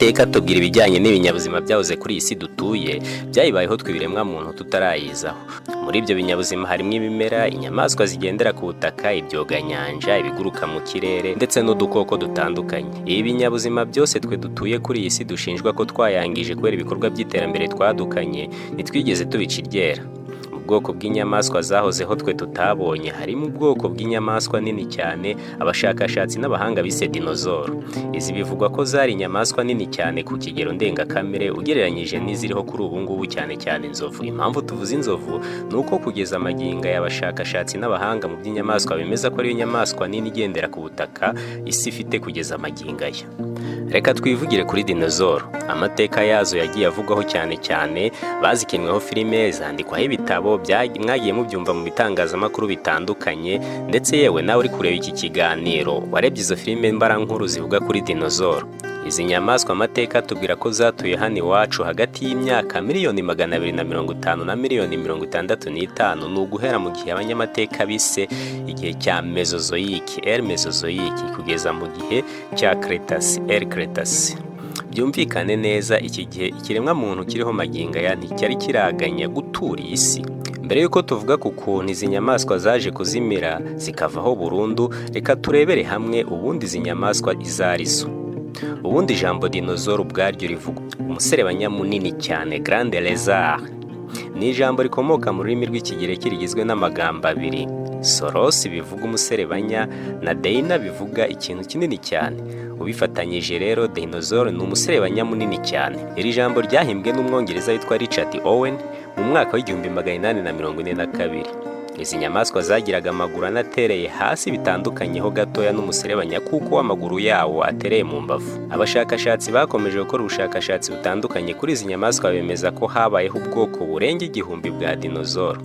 Amateka tubwira ibijyanye n'ibinyabuzima byahoze kuri iyi si dutuye, byayibayeho twibiremwa muntu tutarayizaho. Muri ibyo binyabuzima harimo ibimera, inyamaswa zigendera ku butaka, ibyoganyanja, ibiguruka mu kirere ndetse n'udukoko dutandukanye. Ibi binyabuzima byose twe dutuye kuri iyi si dushinjwa ko twayangije kubera ibikorwa by'iterambere twadukanye, ntitwigeze tubica iryera. Ubwoko bw'inyamaswa zahozeho twe tutabonye harimo ubwoko bw'inyamaswa nini cyane abashakashatsi n'abahanga bise dinozoro. Izi bivugwa ko zari inyamaswa nini cyane ku kigero ndengakamere ugereranyije n'iziriho kuri ubu ngubu, cyane cyane inzovu. Impamvu tuvuze inzovu ni uko kugeza amagingo y'abashakashatsi n'abahanga mu by'inyamaswa bemeza ko ari inyamaswa nini igendera ku butaka isi ifite kugeza amagingo aya. Reka twivugire kuri dinozoro. Amateka yazo yagiye avugwaho cyane cyane, bazikinweho filime, zandikwaho ibitabo, mwagiye mubyumva mu bitangazamakuru bitandukanye, ndetse yewe nawe uri kureba iki kiganiro warebye izo filime mbarankuru zivuga kuri dinozoro. Izi nyamaswa amateka tubwira ko zatuye hano iwacu hagati y'imyaka miliyoni 250 na miliyoni 65, ni uguhera mu gihe abanyamateka bise igihe cya Mesozoique, Ère Mesozoique, kugeza mu gihe cya Cretace, Ère Cretace. Byumvikane neza, iki gihe ikiremwa muntu kiriho magingo aya nticyari kiraganya gutura iyi si. Mbere yuko tuvuga ku kuntu izi nyamaswa zaje kuzimira zikavaho burundu, reka turebere hamwe ubundi izi nyamaswa izarizo. Ubundi ijambo dinozoro ubwaryo rivuga umuserebanya munini cyane, grande lézard. Ni ijambo rikomoka mu rurimi rw'Ikigereki rigizwe n'amagambo abiri, soros bivuga umuserebanya na deina bivuga ikintu kinini cyane. Ubifatanyije rero, dinozoro ni umuserebanya munini cyane. Iri jambo ryahimbwe n'umwongereza witwa Richard Owen mu mwaka w'1842. Izi nyamaswa zagiraga amaguru anatereye hasi bitandukanyeho gatoya n'umuserebanya kuko amaguru yawo atereye mu mbavu. Abashakashatsi bakomeje gukora ubushakashatsi butandukanye kuri izi nyamaswa, bemeza ko habayeho ubwoko burenga 1000 bwa dinozoro,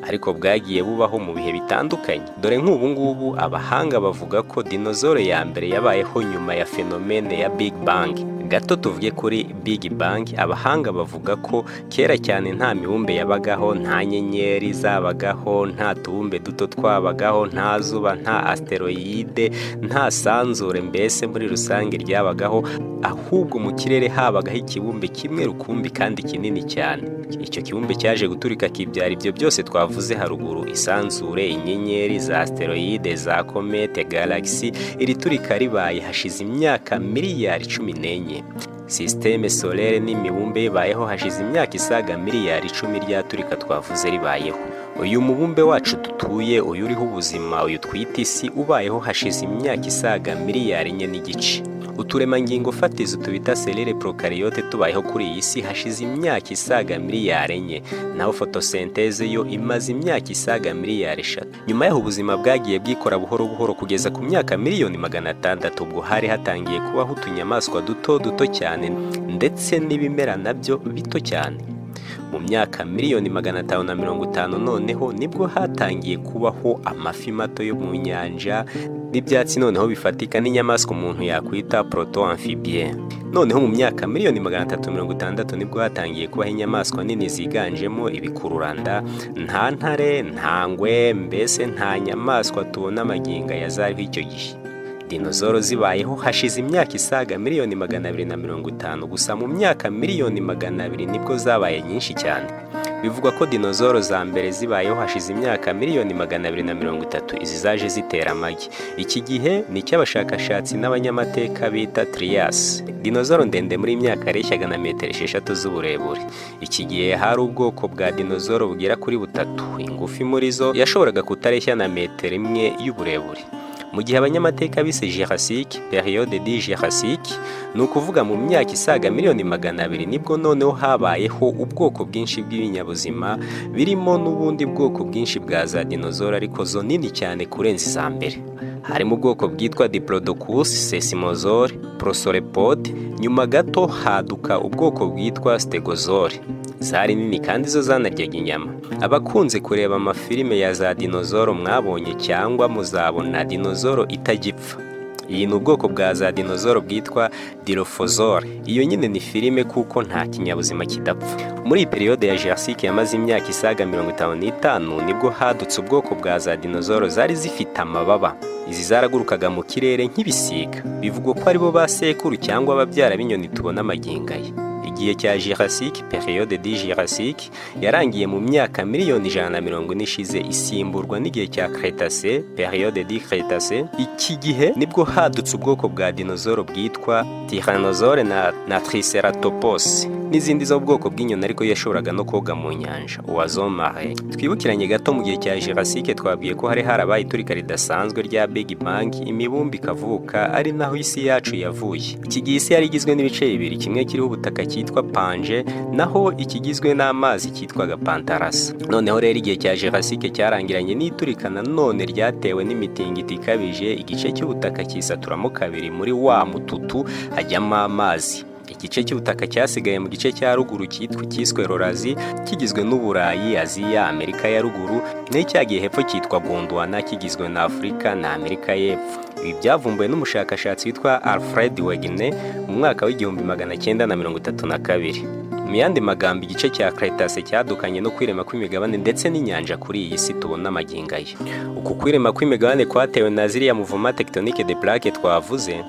ariko bwagiye bubaho mu bihe bitandukanye. Dore nk'ubu ngubu abahanga bavuga ko dinozoro ya mbere yabayeho nyuma ya fenomene ya Big Bang. Gato tuvuge kuri Big Bang, abahanga bavuga ko kera cyane nta mibumbe yabagaho, nta nyenyeri zabagaho, nta tubumbe duto twabagaho, nta zuba, nta asteroide, nta sanzure, mbese muri rusange ryabagaho, ahubwo mu kirere habagaho ikibumbe kimwe rukumbi kandi kinini cyane. Icyo kibumbe cyaje guturika kibyara ibyo byose twavuze haruguru: isanzure, inyenyeri, za asteroide, za komete, galaxy. Iri turika ribaye hashize imyaka miliyari 14. Systeme solaire n'imibumbe bibayeho hashize imyaka isaga miliyari 10 ryaturika twavuze ribayeho. Uyu mubumbe wacu dutuye, uyu uriho ubuzima, uyu twita isi, ubayeho hashize imyaka isaga miliyari 4 n'igice. Uturemangingo fatizo tubita cellule prokaryote tubayeho kuri iyi si hashize imyaka isaga miliyari 4, naho photosynthese yo imaze imyaka isaga miliyari 3. Nyuma y'aho ubuzima bwagiye bwikora buhoro buhoro kugeza ku myaka miliyoni 600, ubwo hari hatangiye kubaho utunyamaswa duto cyane ndetse n'ibimera nabyo bito cyane. Mu myaka miliyoni 550 noneho nibwo hatangiye kubaho amafi mato yo mu nyanja n'ibyatsi noneho bifatika n'inyamaswa umuntu yakwita proto-amphibien. Noneho mu myaka miliyoni 360 nibwo hatangiye kubaho inyamaswa nini ziganjemo ibikururanda, nta ntare, nta ngwe, mbese nta nyamaswa tubona amagingo ya zariho icyo gihe. Dinozoro zibayeho hashize imyaka isaga miliyoni 250, gusa mu myaka miliyoni 200 nibwo zabaye nyinshi cyane. Bivugwa ko dinozoro za mbere zibayeho hashize imyaka miliyoni 230, izi zaje zitera amagi. Iki gihe ni cy'abashakashatsi n'abanyamateka bita Trias. Dinozoro ndende muri imyaka areshyaga na metero 6 z'uburebure. Iki gihe hari ubwoko bwa dinozoro bugera kuri 3, ingufi muri zo yashoboraga kutareshya na metero 1 y'uburebure. Mu gihe abanyamateka bise Jurassique, periode du Jurassique, ni ukuvuga mu myaka isaga miliyoni 200, nibwo noneho habayeho ubwoko bwinshi bw'ibinyabuzima, birimo n'ubundi bwoko bwinshi bwa za dinozoro ariko zo nini cyane kurenza iza mbere. Harimo ubwoko bwitwa Diplodocus, Sesamosaure, Prosauropod. Nyuma gato haduka ubwoko bwitwa Stegosaure. Zari nini kandi zo zanaryaga inyama. Abakunze kureba amafilime ya za dinozoro mwabonye cyangwa muzabona dinozoro itagipfa. Iyi ni ubwoko bwa za dinozoro bwitwa Dilophosaure. Iyo nyine ni filime kuko nta kinyabuzima kidapfa. Muri iyi periyode ya Jurassic yamaze imyaka isaga 55 nibwo hadutse ubwoko bwa za dinozoro zari zifite amababa. Izi zaragurukaga mu kirere nk'ibisiga. Bivugwa ko aribo ba sekuru cyangwa ababyara b'inyoni tubona amagingaye. Igihe cya Jurassic, periode di Jurassic, yarangiye mu myaka miliyoni 140 ishize isimburwa n'igihe cya Cretace, periode di Cretace. Iki gihe nibwo hadutse ubwoko bwa dinozoro bwitwa Tyrannosaure na Triceratopos n'izindi zo bwoko bw'inyoni ariko yashoboraga no koga mu nyanja, oiseaux marins. Twibukiranye gato mu gihe cya Jurassic twabwiye ko hari harabaye iturika ridasanzwe rya Big Bang, imibumbe ikavuka, ari naho isi yacu yavuye. Iki gihe isi yari igizwe n'ibice bibiri, kimwe kiriho ubutaka cyitwa Pange, naho ikigizwe n'amazi cyitwaga Pantarasa. Noneho rero igihe cya Jurassic cyarangiranye n'iturika nanone ryatewe n'imitingito ikabije, igice cy'ubutaka kisaturamo kabiri, muri wa mututu hajyamo amazi. Igice cy'ubutaka cyasigaye mu gice cya ruguru cyiswe Laurasie, kigizwe n'Uburayi, Aziya, Amerika ya ruguru, n'icyagiye hepfo cyitwa Gondwana, kigizwe na Afurika na Amerika y'epfo. Ibi byavumbuwe n'umushakashatsi witwa Alfred Wegener mu mwaka w'1932. Mu yandi magambo, igice cya Cretace cyadukanye no kwirema kw'imigabane ndetse n'inyanja kuri iyi si tubona amagingaye. Uku kwirema kw'imigabane kwatewe na ziriya mouvement tectonique de plaques twavuze,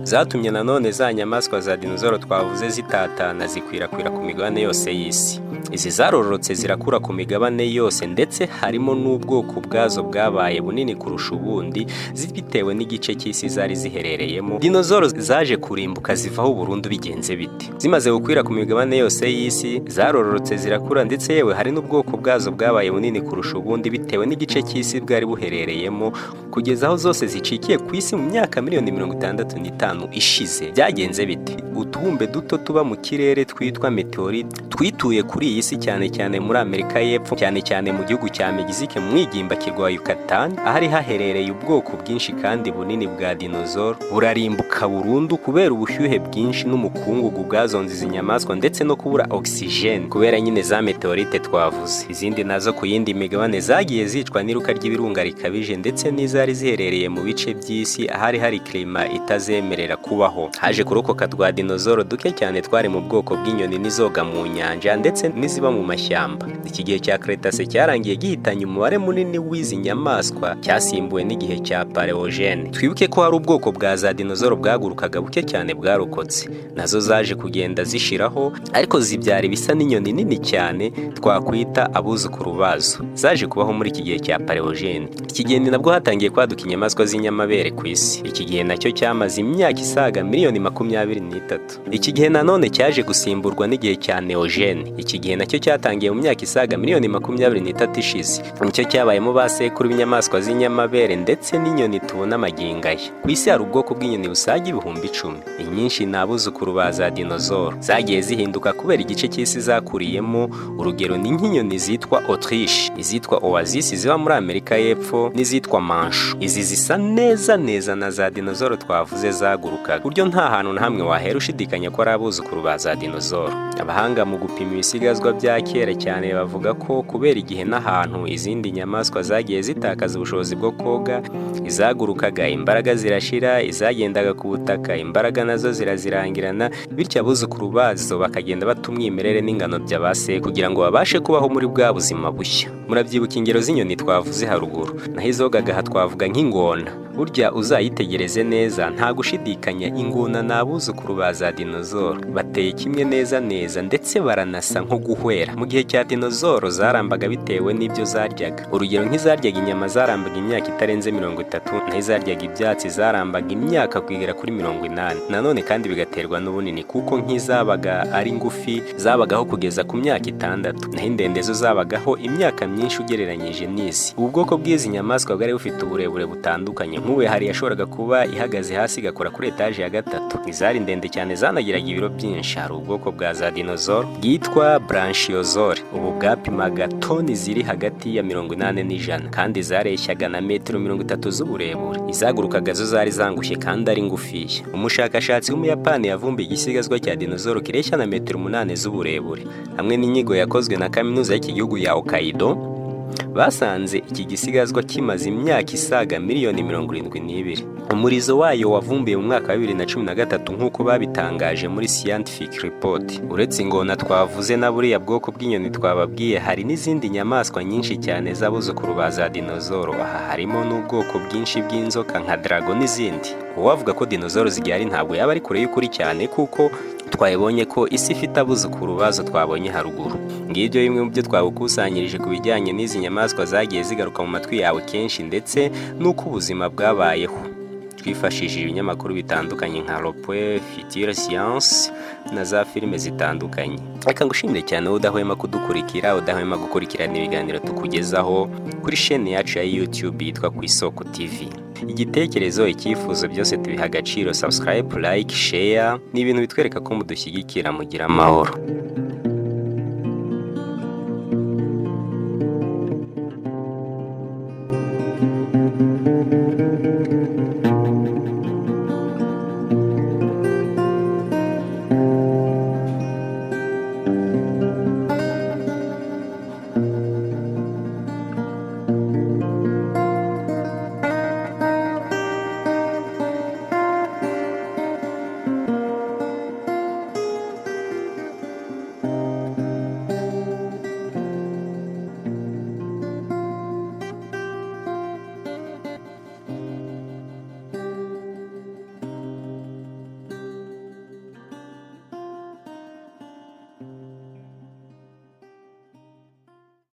zatumye nanone za nyamaswa za dinozoro twavuze zitatana zikwirakwira ku migabane yose y'isi. Izi zarororotse zirakura ku migabane yose, ndetse harimo n'ubwoko bwazo bwabaye bunini kurusha ubundi bitewe n'igice cy'isi zari ziherereyemo. Dinozoro zaje kurimbuka zivaho burundu bigenze bite? Zimaze gukwira ku migabane yose y'isi, zarororotse zirakura, ndetse yewe hari n'ubwoko bwazo bwabaye bunini kurusha ubundi bitewe n'igice cy'isi bwari buherereyemo, kugeza aho zose zicikiye ku isi mu myaka miliyoni 65 ishize. Byagenze bite? Utubumbe duto tuba mu kirere twitwa meteorite twituye kuri iyi si, cyane cyane muri Amerika y'epfo, cyane cyane mu gihugu cya Mexique mu mwigimba kirwa Yucatan, ahari haherereye ubwoko bwinshi kandi bunini bwa dinozoro. Burarimbuka burundu kubera ubushyuhe bwinshi n'umukungugu bwazonze izi nyamaswa, ndetse no kubura oxygen kubera nyine za meteorite twavuze. Izindi nazo ku yindi migabane zagiye zicwa n'iruka ry'ibirunga rikabije, ndetse n'izari ziherereye mu bice by'isi ahari hari klima itazemerera kubaho. Haje kurokoka twa dinozoro duke cyane twari mu bwoko bw'inyoni n'izoga mu nyanja ndetse n'iziba mu mashyamba. Iki gihe cya Cretace cyarangiye gihitanye umubare munini w'izi nyamaswa, cyasimbuwe n'igihe cya Paleogene. Twibuke ko hari ubwoko bwa za dinozoro bwagurukaga buke cyane bwarokotse, nazo zaje kugenda zishiraho, ariko zibyara ibisa n'inyoni nini cyane twakwita abuzukuru bazo. Zaje kubaho muri iki gihe cya Paleogene. Iki gihe ni nabwo hatangiye kwaduka inyamaswa z'inyamabere ku isi. Iki gihe nacyo cyamaze imyaka isaga miliyoni 23. Iki gihe nanone cyaje gusimburwa n'igihe cya Neogene. Iki gihe nacyo cyatangiye mu myaka isaga miliyoni 23 ishize. Nicyo cyabayemo ba sekuru b'inyamaswa z'inyamabere ndetse n'inyoni tubona amagingaye. Ku isi hari ubwoko bw'inyoni busaga 10,000. Inyinshi ni abuzukuru ba za dinozoro. Zagiye zihinduka kubera igice cy'isi zakuriyemo. Urugero ni nk'inyoni zitwa Autriche, izitwa Oasis ziba muri Amerika y'epfo, n'izitwa Manchu. Izi zisa neza na za dinozoro twavuze zagurukaga, buryo nta hantu na hamwe wahera ushidikanya ko ari abuzukuru ba za dinozoro. Abahanga mu gupima ibisigazwa bya kera cyane bavuga ko kubera igihe n'ahantu izindi nyamaswa zagiye zitakaza ubushobozi bwo koga, izagurukaga imbaraga zirashira, izagendaga ku butaka imbaraga nazo zirazirangirana, bityo abuzukuru bazo bakagenda bata umwimerere n'ingano by'abase kugira ngo babashe kubaho muri bwa buzima bushya. Murabyibuka ingero z'inyoni twavuze haruguru, naho izogaga aha twavuga nk'ingona. Burya uzayitegereze neza nta gushidikanya ingona n'abuzukuru ba za dinozoro bateye kimwe neza ndetse baranasa nko guhwera. Mu gihe cya dinozoro zarambaga bitewe n'ibyo zaryaga. Urugero nk'izaryaga inyama zarambaga imyaka itarenze 30, naho izaryaga ibyatsi zarambaga imyaka kugera kuri 80. Nanone kandi bigaterwa n'ubunini, kuko nk'izabaga ari ngufi zabagaho kugeza ku myaka 6, naho indende zo zabagaho imyaka myinshi ugereranyije n'izi. Ubu bwoko bw'izi nyamaswa bwari bufite uburebure butandukanye. Nk'uwe hari yashoboraga kuba ihagaze hasi igakora kuri etaje ya 3. Izari ndende cyane zanagiraga ibiro byinshi. Hari ubwoko bwa za dinozoro bwitwa Brachiosaure. Ubu bwapimaga toni ziri hagati ya 80 n'ijana, kandi zareshyaga na metero 30 z'uburebure. Izagurukaga zo zari zangushye kandi ari ngufiya. Umushakashatsi w'Umuyapani yavumbuye igisigazwa cya dinozoro kireshya na metero 8 z'uburebure. Hamwe n'inyigo yakozwe na kaminuza y'iki gihugu ya Hokkaido, basanze iki gisigazwa kimaze imyaka isaga miliyoni 72. Umurizo wayo wavumbuye mu mwaka wa 2013 nk'uko babitangaje muri Scientific Report. Uretse ingona twavuze na buriya bwoko bw'inyoni twababwiye, hari n'izindi nyamaswa nyinshi cyane z'abuzukuru ba za dinozoro. Aha harimo n'ubwoko bwinshi bw'inzoka nka drago n'izindi. Uwavuga ko dinozoro zigihari ntabwo yaba ari kure y'ukuri cyane, kuko twabonye ko isi ifite abuzukuru bazo twabonye haruguru. Ngibyo bimwe mu byo twagukusanyirije ku bijyanye n'izi nyamaswa zagiye zigaruka mu matwi yawe kenshi, ndetse n'uko ubuzima bwabayeho. Twifashishije ibinyamakuru bitandukanye nka Ropoe, Future Science na za filime zitandukanye. Reka ngushimire cyane udahwema kudukurikira, udahwema gukurikirana ibiganiro tukugezaho kuri chaîne yacu ya YouTube yitwa Kwisoko TV. Igitekerezo, icyifuzo byose tubiha agaciro. Subscribe, like, share, ni ibintu bitwereka ko mudushyigikira. Mugira amahoro.